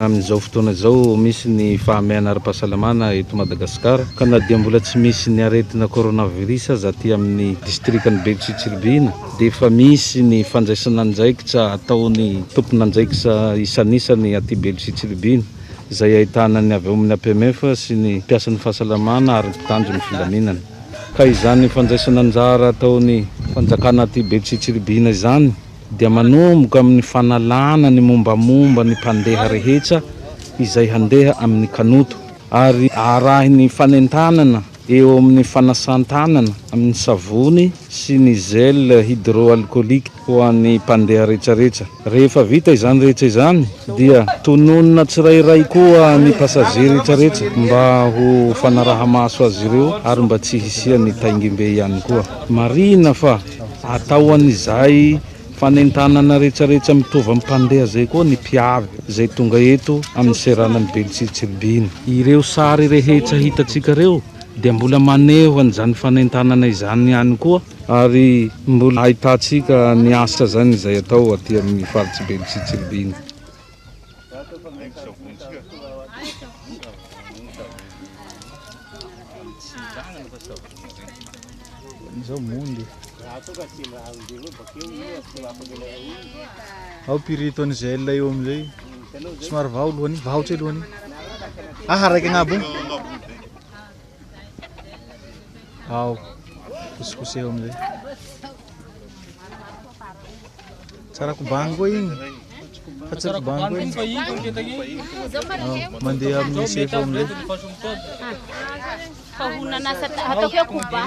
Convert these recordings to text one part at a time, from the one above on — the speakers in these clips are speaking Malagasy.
Amin'izao fotoana izao misy ny fahamiana ara-pahasalamana eto Madagasikara ka na dia mbola tsy misy ny aretina coronavirus aza aty amin'ny distrikan'ny Belon'ny Tsiribihina dia efa misy ny fandraisana andraikitra ataon'ny tomponandraikitra isan'isany aty Belon'ny Tsiribihina izay ahitana ny avy ao amin'ny APMF sy ny mpiasan'ny fahasalamana ary ny mpitandro ny filaminana. Ka izany fandraisana anjara ataon'ny fanjakana aty Belon'ny Tsiribihina izany dia manomboka amin'ny fanalana ny mombamomba ny mpandeha rehetra izay handeha amin'ny kanoto ary arahiny fanentanana eo amin'ny fanasan-tanana amin'ny savony sy ny gel hydroalcoolique ho an'ny mpandeha rehetrarehetra. Rehefa vita izany rehetra izany dia tononona tsirairay koa ny pasagery rehetrarehetra mba ho fanaraha-maso azy ireo ary mba tsy hisia ny taingim-be ihany koa. Marina fa atao an'izay fanentanana rehetrarehetra mitovy amin'ny mpandeha zay koa ny mpiavy zay tonga eto amin'ny seranan'ny Belon'ny Tsiribihina. Ireo sary rehetra hitatsika reo dia mbola maneho an'izany fanentanana izany ihany koa ary mbola ahitantsika ny asa zany izay atao aty amin'ny faritra Belon'ny Tsiribihina. Ao pirito ny gel eo amizay somary vao lohany vaotra lohany raiky agnabo ao kosikoseo amizay tsara kobany koa igny fa tsy kobany koa igny mandeha amin'ny sefa amizay fahonana ataoko hoe koba.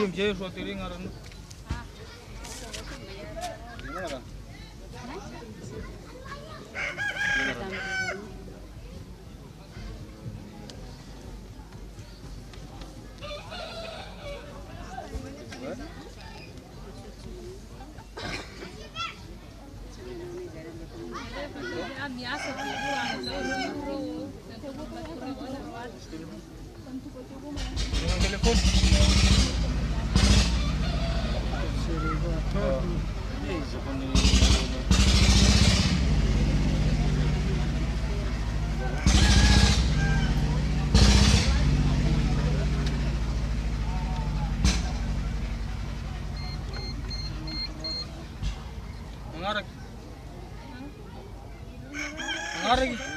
Anarana.